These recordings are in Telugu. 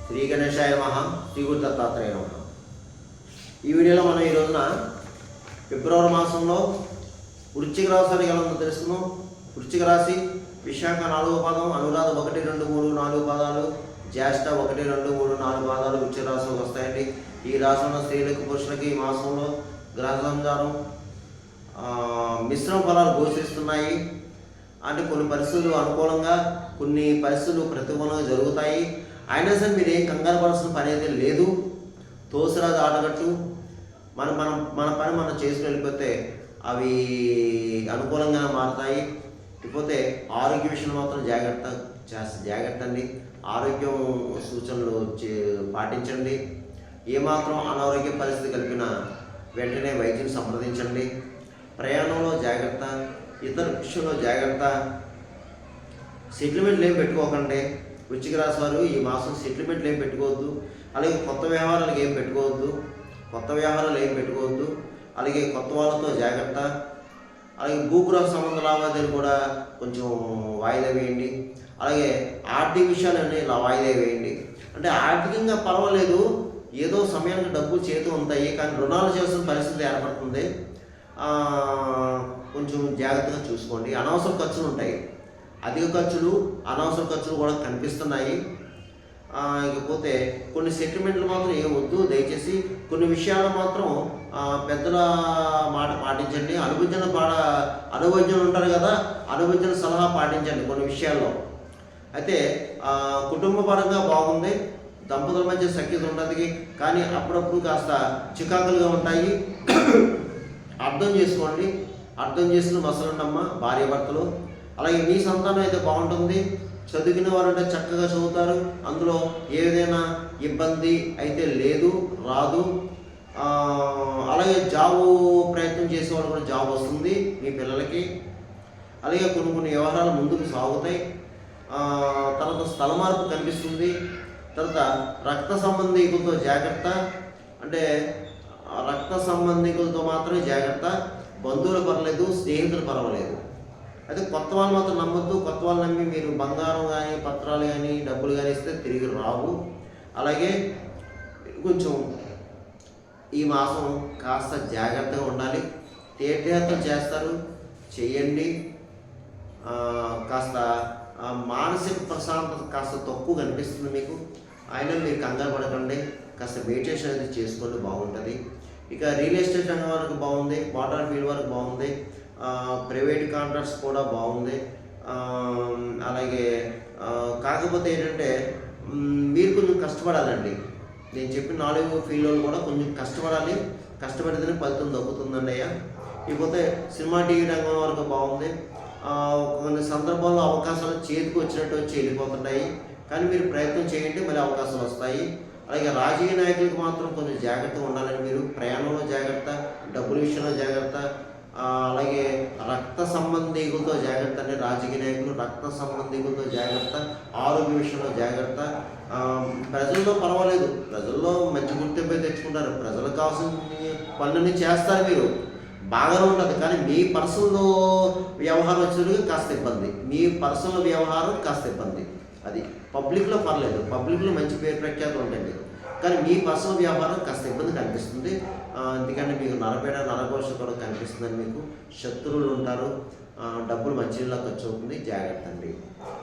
శ్రీ గణేశాయ నమః, శ్రీ గురు దత్తాత్రేయ నమః. ఈ వీడియోలో మనం ఈ రోజున ఫిబ్రవరి మాసంలో వృశ్చిక రాశి ఎలా ఉందో తెలుసుకుందాం. వృశ్చిక రాశి విశాఖ 4వ పాదం, అనురాధ 1, 2, 3, 4 పాదాలు, జ్యేష్ఠ 1, 2, 3, 4 పాదాలు వృశ్చిక రాశిలోకి వస్తాయండి. ఈ రాశిలో స్త్రీలకు పురుషులకి ఈ మాసంలో గ్రహ సంచారం మిశ్రమ ఫలాలు ఘోషిస్తున్నాయి. అంటే కొన్ని పరిస్థితులు అనుకూలంగా, కొన్ని పరిస్థితులు ప్రతికూలంగా జరుగుతాయి. అయినా సరే మీరు ఏం కంగారు పడాల్సిన పని అయితే లేదు. తోసిరాజు ఆటగట్టు మన పని మనం చేసుకుని వెళ్ళిపోతే అవి అనుకూలంగానే మారుతాయి. ఇకపోతే ఆరోగ్య విషయంలో మాత్రం జాగ్రత్త అండి. ఆరోగ్యం సూచనలు పాటించండి. ఏమాత్రం అనారోగ్య పరిస్థితి కలిపినా వెంటనే వైద్యుని సంప్రదించండి. ప్రయాణంలో జాగ్రత్త, ఇతర విషయంలో జాగ్రత్త. సెటిల్మెంట్లు ఏం పెట్టుకోకండి. వృశ్చిక రాశి వారు ఈ మాసం సెటిల్మెంట్లు ఏం పెట్టుకోవద్దు. అలాగే కొత్త వ్యవహారాలు ఏం పెట్టుకోవద్దు. అలాగే కొత్త వాళ్ళతో జాగ్రత్త. అలాగే భూగృహ సంబంధ లావాదేవీలు కూడా కొంచెం వాయిదా వేయండి. అలాగే ఆర్థిక విషయాలన్నీ ఇలా వాయిదా వేయండి. అంటే ఆర్థికంగా పర్వాలేదు, ఏదో సమయానికి డబ్బులు చేతి ఉంటాయి, కానీ రుణాలు చేసిన పరిస్థితి ఏర్పడుతుంది. కొంచెం జాగ్రత్తగా చూసుకోండి. అనవసర ఖర్చులు ఉంటాయి, అధిక ఖర్చులు, అనవసర ఖర్చులు కూడా కనిపిస్తున్నాయి. ఇకపోతే కొన్ని సెటిల్మెంట్లు మాత్రం ఏమొద్దు దయచేసి. కొన్ని విషయాలు మాత్రం పెద్దల మాట పాటించండి. అనుభవజ్ఞులు ఉంటారు కదా, అనుభవజ్ఞుల సలహా పాటించండి కొన్ని విషయాల్లో. అయితే కుటుంబ పరంగా బాగుంది, దంపతుల మధ్య సఖ్యత ఉంటుంది, కానీ అప్పుడప్పుడు కాస్త చికాకులుగా ఉంటాయి. అర్థం చేసుకోండి. అర్థం చేసుకుని మసలుండమ్మా భార్యాభర్తలు. అలాగే మీ సంతానం అయితే బాగుంటుంది. చదివిన వారంటే చక్కగా చదువుతారు. అందులో ఏదైనా ఇబ్బంది అయితే రాదు. అలాగే జాబు ప్రయత్నం చేసేవాళ్ళు కూడా జాబ్ వస్తుంది మీ పిల్లలకి. అలాగే కొన్ని వ్యవహారాలు ముందుకు సాగుతాయి. తర్వాత స్థల మార్పు కనిపిస్తుంది. తర్వాత రక్త సంబంధికులతో జాగ్రత్త. అంటే రక్త సంబంధికులతో మాత్రమే జాగ్రత్త. బంధువులు పర్లేదు, స్నేహితులు పర్వాలేదు. అయితే కొత్త వాళ్ళు మాత్రం నమ్మొద్దు. కొత్త వాళ్ళు నమ్మి మీరు బంగారం కానీ, పత్రాలు కానీ, డబ్బులు కానీ ఇస్తే తిరిగి రావు. అలాగే కొంచెం ఈ మాసం కాస్త జాగ్రత్తగా ఉండాలి. తీర్థయాత్రలు చేస్తారు, చేయండి. కాస్త మానసిక ప్రశాంతత కాస్త తక్కువ కనిపిస్తుంది మీకు. అయినా మీరు కంగారు పడకండి. కాస్త మెడిటేషన్ అనేది చేసుకోండి, బాగుంటుంది. ఇక రియల్ ఎస్టేట్ రంగం వరకు బాగుంది, వాటర్ ఫీల్డ్ వరకు బాగుంది, ప్రైవేట్ కాంట్రాక్ట్స్ కూడా బాగుంది. అలాగే కాకపోతే ఏంటంటే మీరు కొంచెం కష్టపడాలండి. నేను చెప్పిన 4 ఫీల్డ్లో కూడా కొంచెం కష్టపడాలి. కష్టపడితేనే ఫలితం దక్కుతుందండి అయ్యా. ఇకపోతే సినిమా టీవీ రంగం వరకు బాగుంది. కొన్ని సందర్భాల్లో అవకాశాలు చేతికి వచ్చినట్టు వచ్చి వెళ్ళిపోతున్నాయి, కానీ మీరు ప్రయత్నం చేయండి, మళ్ళీ అవకాశాలు వస్తాయి. అలాగే రాజకీయ నాయకులకు మాత్రం కొంచెం జాగ్రత్తగా ఉండాలని మీరు. ప్రయాణంలో జాగ్రత్త, డబ్బుల విషయంలో జాగ్రత్త. అలాగే రక్త సంబంధికులతో జాగ్రత్త అండి. రాజకీయ నాయకులు రక్త సంబంధికులతో జాగ్రత్త. ఆరోగ్య విషయంలో జాగ్రత్త. ప్రజల్లో పర్వాలేదు, ప్రజల్లో మంచి గుర్తింపు తెచ్చుకుంటారు. ప్రజలకు కావాల్సిన పనులన్నీ చేస్తారు, మీరు బాగానే ఉంటుంది. కానీ మీ పర్సనల్ వ్యవహారం వచ్చేందుకు కాస్త ఇబ్బంది. అది పబ్లిక్లో పర్లేదు, పబ్లిక్లో మంచి పేరు ప్రఖ్యాతులు ఉంటాయి మీరు. కానీ మీ పర్సనల్ వ్యవహారం కాస్త ఇబ్బంది కనిపిస్తుంది. ఎందుకంటే మీకు నరఘోష కూడా కనిపిస్తుందని. మీకు శత్రువులు ఉంటారు, డబ్బులు మంచినీళ్ళ ఖర్చు అవుతుంది, జాగ్రత్త అండి.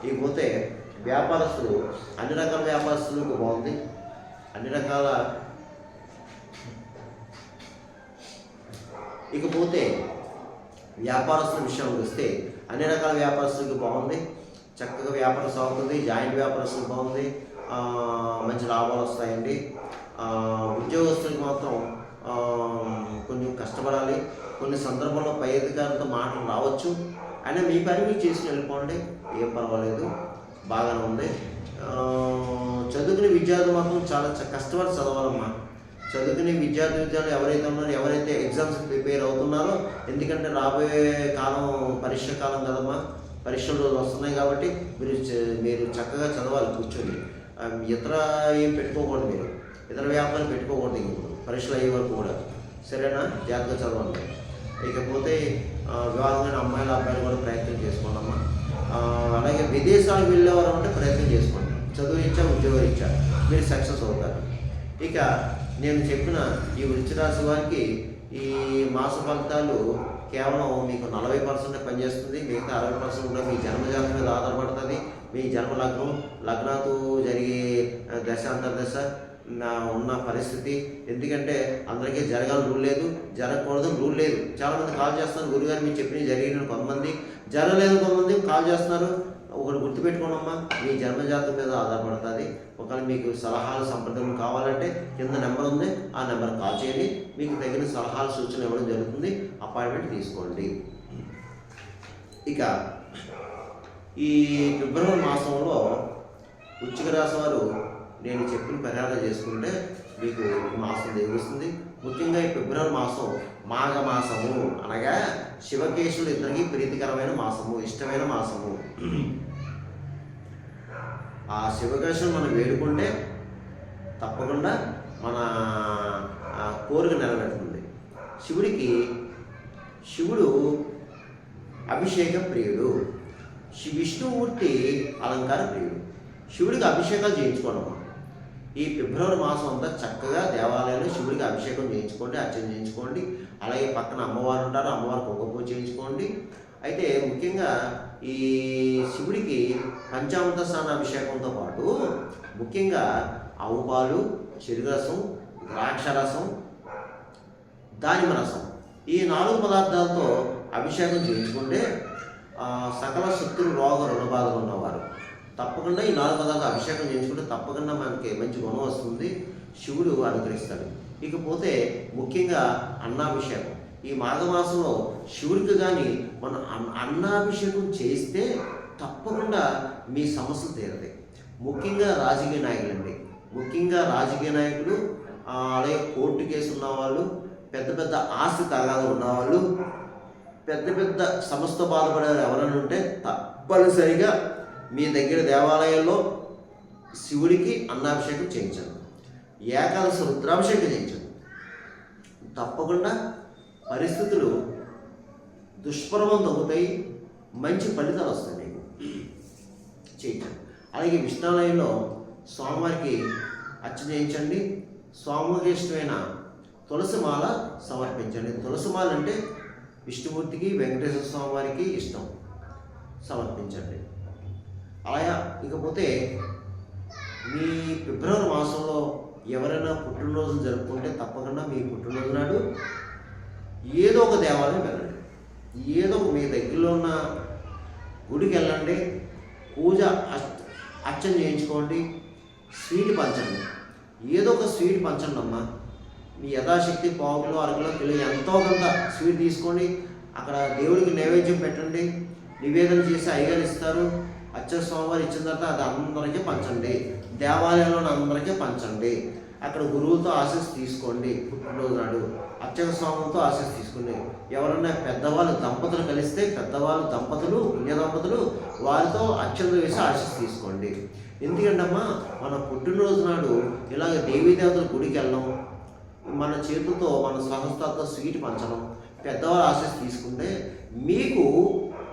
ఇకపోతే వ్యాపారస్తులు, అన్ని రకాల వ్యాపారస్తులకు బాగుంది. ఇకపోతే వ్యాపారస్తుల విషయానికి వస్తే అన్ని రకాల వ్యాపారస్తులకు బాగుంది. చక్కగా వ్యాపారం సాగుతుంది. జాయింట్ వ్యాపారస్తులకు బాగుంది, మంచి లాభాలు వస్తాయండి. ఉద్యోగస్తులకు మాత్రం కొంచెం కష్టపడాలి. కొన్ని సందర్భంలో పై అధికారులతో మాటలు రావచ్చు. అయినా మీ పని మీరు చేసుకుని వెళ్ళిపోండి, ఏం పర్వాలేదు, బాగానే ఉంది. చదువుకునే విద్యార్థులు మాత్రం చాలా కష్టపడి చదవాలమ్మా. చదువుకునే విద్యార్థులు ఎవరైతే ఉన్నారో, ఎవరైతే ఎగ్జామ్స్ ప్రిపేర్ అవుతున్నారో, ఎందుకంటే రాబోయే కాలం పరీక్ష కాలం కదమ్మా, పరీక్షలు రోజులు వస్తున్నాయి కాబట్టి మీరు చక్కగా చదవాలి కూర్చొని. ఇతర ఏం పెట్టుకోకూడదు, మీరు ఇతర వ్యాపారం పెట్టుకోకూడదు ఇప్పుడు పరీక్షలు అయ్యే వరకు కూడా. సరేనా? జాగ్రత్తగా చదవండి. ఇకపోతే వివాహమైన అమ్మాయిలు అబ్బాయిలు కూడా ప్రయత్నం చేసుకోండి అమ్మా. అలాగే విదేశాలకు వెళ్ళేవారు అంటే ప్రయత్నం చేసుకోండి, చదువు రీత్యా, ఉద్యోగ రీత్యా. మీరు సక్సెస్ అవుతారు. ఇక నేను చెప్పిన ఈ వృశ్చిక రాశి వారికి ఈ మాస ఫలితాలు కేవలం మీకు 40% పనిచేస్తుంది. మిగతా 60% కూడా మీ జన్మజాతం మీద ఆధారపడుతుంది. మీ జన్మ లగ్నాతో జరిగే దశాంతర్దశ ఉన్న పరిస్థితి. ఎందుకంటే అందరికీ జరగాలని రూల్ లేదు, జరగకూడదు రూల్ లేదు. చాలామంది కాల్ చేస్తున్నారు, గురుగారు మీరు చెప్పినవి జరిగిన కొంతమంది, జరగలేదు కొంతమంది కాల్ చేస్తున్నారు. ఒకటి గుర్తుపెట్టుకోనమ్మా, మీ జన్మజాతం మీద ఆధారపడుతుంది. ఒకవేళ మీకు సలహాలు సంప్రదింపులు కావాలంటే కింద నెంబర్ ఉంది, ఆ నెంబర్ కాల్ చేయండి. మీకు తగిన సలహాలు సూచనలు ఇవ్వడం జరుగుతుంది. అపాయింట్మెంట్ తీసుకోండి. ఇక ఈ ఫిబ్రవరి మాసంలో వృశ్చిక రాశి వారు నేను చెప్పిన పరిహారం చేసుకుంటే మీకు ఈ మాసం దిగుస్తుంది. ముఖ్యంగా ఈ ఫిబ్రవరి మాసం మాఘమాసము, అనగా శివకేశులు ఇద్దరికి ప్రీతికరమైన మాసము, ఇష్టమైన మాసము. ఆ శివకేశులు మనం వేడుకుంటే తప్పకుండా మన కోరిక నెరవేరుతుంది. శివుడు అభిషేక ప్రియుడు, విష్ణుమూర్తి అలంకార ప్రియుడు. శివుడికి అభిషేకాలు చేయించుకోండి. ఈ ఫిబ్రవరి మాసం అంతా చక్కగా దేవాలయంలో శివుడికి అభిషేకం చేయించుకోండి, అర్చన చేయించుకోండి. అలాగే పక్కన అమ్మవారు ఉంటారు, అమ్మవారు కుంకుమ చేయించుకోండి. అయితే ముఖ్యంగా ఈ శివుడికి పంచామృత స్నాన అభిషేకంతో పాటు ముఖ్యంగా ఆవు పాలు, చెరుకు రసం, ద్రాక్ష రసం, దానిమ్మ రసం, ఈ 4 పదార్థాలతో అభిషేకం చేయించుకుంటే సకల శక్తులు, రోగ రుణబాధలు ఉన్నవారు తప్పకుండా ఈ 4 పదార్థాలు అభిషేకం చేయించుకుంటే తప్పకుండా మనకి మంచి గుణం వస్తుంది, శివుడు అనుగ్రహిస్తాడు. ఇకపోతే ముఖ్యంగా అన్నాభిషేకం. ఈ మాఘమాసంలో శివుడికి కానీ మనం అన్నాభిషేకం చేస్తే తప్పకుండా మీ సమస్యలు తీరతాయి. ముఖ్యంగా రాజకీయ నాయకులండి, ముఖ్యంగా రాజకీయ నాయకులు, అలాగే కోర్టు కేసు ఉన్నవాళ్ళు, పెద్ద పెద్ద ఆస్తి తగాదాలు ఉన్నవాళ్ళు, పెద్ద పెద్ద సమస్యతో బాధపడే ఎవరైనా ఉంటే తప్పనిసరిగా మీ దగ్గర దేవాలయంలో శివుడికి అన్నాభిషేకం చేయించండి, ఏకాదశి రుద్రాభిషేకం చేయించండి. తప్పకుండా పరిస్థితులు దుష్ప్రభావం తగ్గుతాయి, మంచి ఫలితాలు వస్తాయి మీకు చేయించండి. అలాగే విష్ణాలయంలో స్వామివారికి అర్చన చేయించండి. స్వామివారికి ఇష్టమైన తులసిమాల సమర్పించండి. తులసిమాల అంటే విష్ణుమూర్తికి, వెంకటేశ్వర స్వామి వారికి ఇష్టం, సమర్పించండి. అలాగా ఇకపోతే మీ ఫిబ్రవరి మాసంలో ఎవరైనా పుట్టినరోజులు జరుపుకుంటే తప్పకుండా మీ పుట్టినరోజు నాడు ఏదో ఒక దేవాలయం వెళ్ళండి, ఏదో మీ దగ్గరలో ఉన్న గుడికి వెళ్ళండి, పూజ అర్చన చేయించుకోండి, స్వీట్ పంచండి, ఏదో ఒక స్వీట్ పంచండి అమ్మా. మీ యథాశక్తి 1 కిలో, 1 కిలో, కిలో ఎంతో కొంత స్వీట్ తీసుకోండి. అక్కడ దేవుడికి నైవేద్యం పెట్టండి, నివేదన చేసి అయ్యగారు ఇస్తారు. అర్చక స్వామివారు ఇచ్చిన తర్వాత అది అందరికీ పంచండి, దేవాలయంలో అందరికీ పంచండి. అక్కడ గురువుతో ఆశీస్సు తీసుకోండి. పుట్టినరోజు నాడు అర్చక స్వామితో ఆశీస్సు తీసుకోండి. ఎవరైనా పెద్దవాళ్ళు దంపతులు కలిస్తే పెద్దవాళ్ళు దంపతులు, పుణ్య దంపతులు, వారితో అర్చనలు వేసి ఆశీస్సు తీసుకోండి. ఎందుకంటమ్మా మన పుట్టినరోజు నాడు ఇలాగ దేవీదేవతల గుడికి వెళ్ళడం, మన చేతులతో మన స్వహస్తాలతో స్వీట్ పంచడం, పెద్దవాళ్ళు ఆశీస్సు తీసుకుంటే మీకు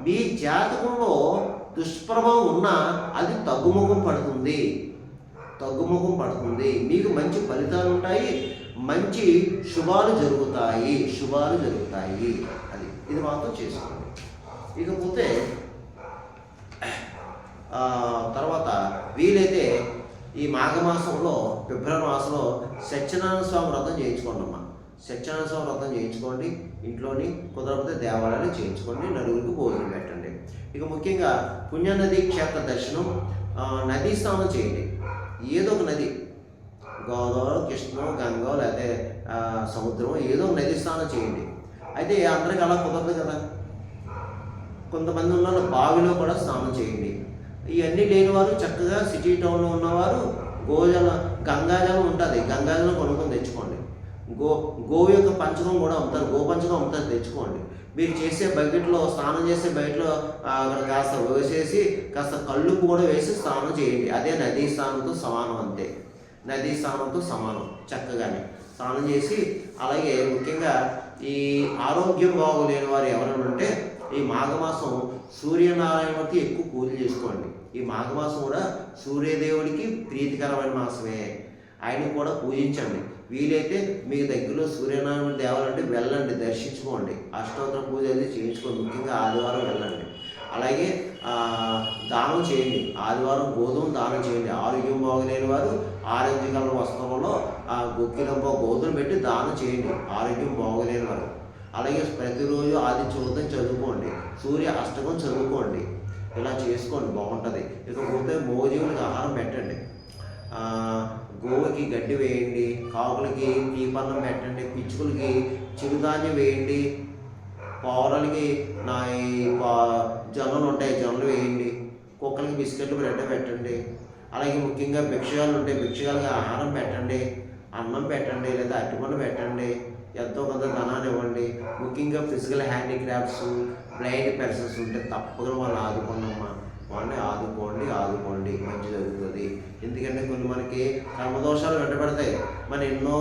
మీ జాతకంలో దుష్ప్రభావం ఉన్నా అది తగ్గుముఖం పడుతుంది, మీకు మంచి ఫలితాలు ఉంటాయి, మంచి శుభాలు జరుగుతాయి. అది ఇది మాత్రం చేసుకోండి. ఇకపోతే తర్వాత వీలైతే ఈ మాఘమాసంలో ఫిబ్రవరి మాసంలో సత్యనారాయణ స్వామి వ్రతం చేయించుకోండి అమ్మా. సత్యనారాయణ స్వామి వ్రతం చేయించుకోండి, ఇంట్లోని కుదరకపోతే దేవాలయాలు చేయించుకోండి, నలుగురికి భోజనం పెట్టండి. ఇక ముఖ్యంగా పుణ్యనది క్షేత్ర దర్శనం, నదీ స్నానం చేయండి. ఏదో ఒక నది, గోదావరి, కృష్ణ, గంగ, లేకపోతే సముద్రం, ఏదో ఒక నది స్నానం చేయండి. అయితే అందరికీ అలా కుదరదు కదా, కొంతమంది ఉన్న బావిలో కూడా స్నానం చేయండి. ఇవన్నీ లేని వారు చక్కగా సిటీ టౌన్లో ఉన్నవారు గంగాజలం ఉంటుంది, గంగాజలం కొనుక్కొని తెచ్చుకోండి. గోవు యొక్క పంచకం కూడా అమ్ముతారు, గోపంచకం అమ్ముతారు, తెచ్చుకోండి. మీరు చేసే బకెట్లో, స్నానం చేసే బకెట్లో అక్కడ కాస్త వేసేసి కాస్త కళ్ళుపు కూడా వేసి స్నానం చేయండి. అదే నదీ స్నానంతో సమానం, అంతే, నదీ స్నానంతో సమానం. చక్కగానే స్నానం చేసి, అలాగే ముఖ్యంగా ఈ ఆరోగ్యం బాగోలేని వారు ఎవరైనా ఉంటే ఈ మాఘమాసం సూర్యనారాయణమూర్తి ఎక్కువ పూజ చేసుకోండి. ఈ మాఘమాసం కూడా సూర్యదేవుడికి ప్రీతికరమైన మాసమే. ఆయన కూడా పూజించండి. వీలైతే మీకు దగ్గరలో సూర్యనారాయణ దేవాలంటే వెళ్ళండి, దర్శించుకోండి, అష్టోత్తర పూజ అది చేయించుకోండి. ముఖ్యంగా ఆదివారం వెళ్ళండి. అలాగే దానం చేయండి. ఆదివారం గోధుమ దానం చేయండి. ఆరోగ్యం బాగలేని వారు ఆరెంజ్ కలర్ వస్త్రంలో గొక్కిలంప గోధుమ పెట్టి దానం చేయండి, ఆరోగ్యం బాగలేని వారు. అలాగే ప్రతిరోజు ఆది చదువుతం చదువుకోండి, సూర్య అష్టకం చదువుకోండి. ఇలా చేసుకోండి, బాగుంటుంది. ఇకపోతే మోజీవులకి ఆహారం పెట్టండి, గోవుకి గడ్డి వేయండి, కాకులకి తీపన్నం పెట్టండి, పిచ్చుకలకి చిరుధాన్యం వేయండి, పౌరలకి జొన్నలు ఉంటాయి జొన్నలు వేయండి, కుక్కలకి బిస్కెట్లు బ్రెడ్ పెట్టండి. అలాగే ముఖ్యంగా భిక్షగాలు ఉంటాయి, భిక్షగాలకి ఆహారం పెట్టండి, అన్నం పెట్టండి, లేదా అరటిపండు పెట్టండి, ఎంతో కొంత ధనాన్ని ఇవ్వండి. ముఖ్యంగా ఫిజికల్ హ్యాండిక్రాఫ్ట్స్ బ్లైండ్ పర్సన్స్ ఉంటే తప్పకుండా వాళ్ళు ఆదుకోండమ్మా, వాళ్ళని ఆదుకోండి, మంచి జరుగుతుంది. ఎందుకంటే కొన్ని మనకి కర్మదోషాలు వెంటబడతాయి. మన ఎన్నో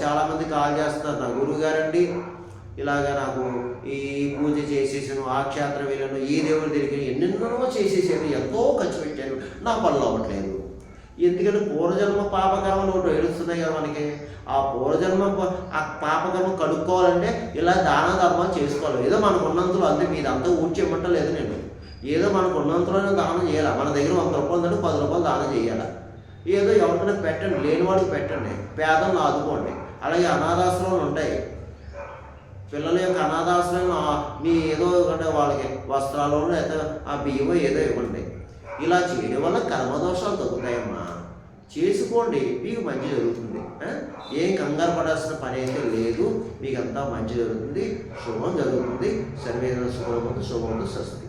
చాలామంది కాల్ చేస్తున్నారు, నా గురువు గారండి ఇలాగా నాకు ఈ పూజ చేసేసాను, ఆ క్షేత్రం వెళ్ళాను, ఈ దేవుడి దగ్గరికి ఎన్నెన్నో చేసేసాను, ఎంతో ఖర్చు పెట్టాను, నా పనులు అవ్వట్లేదు. ఎందుకంటే పూర్వజన్మ పాపకర్మలు ఒకటి ఏడుస్తున్నాయి కదా మనకి. ఆ పూర్వజన్మ ఆ పాపకర్మ కడుక్కోవాలంటే ఇలా దాన ధర్మాలు చేసుకోవాలి. ఏదో మనకు ఉన్నంతలో, అంతే మీదంతా ఊడ్చేయమంటా లేదు నేను, ఏదో మనకు ఉన్నంతలోనే దానం చేయాలి. మన దగ్గర 100 రూపాయలు అంటే 10 రూపాయలు దానం చేయాలి. ఏదో ఎవరికైనా పెట్టండి, లేని వాడికి పెట్టండి, పేదలను ఆదుకోండి. అలాగే అనాథాశ్రమాలు ఉంటాయి, పిల్లల యొక్క అనాథాశ్రమం మీ ఏదో అంటే వాళ్ళకి వస్త్రాలు లేదా ఆ బియ్యమో ఏదో ఇవ్వండి. ఇలా చేయడం వల్ల కర్మదోషాలు తగ్గుతాయమ్మా. చేసుకోండి, మీకు మంచి జరుగుతుంది. ఏం కంగారు పడాల్సిన పని అయితే లేదు, మీకు అంతా మంచి జరుగుతుంది, శుభం జరుగుతుంది. సర్వేదన శుభం, శుభం స్వస్తి.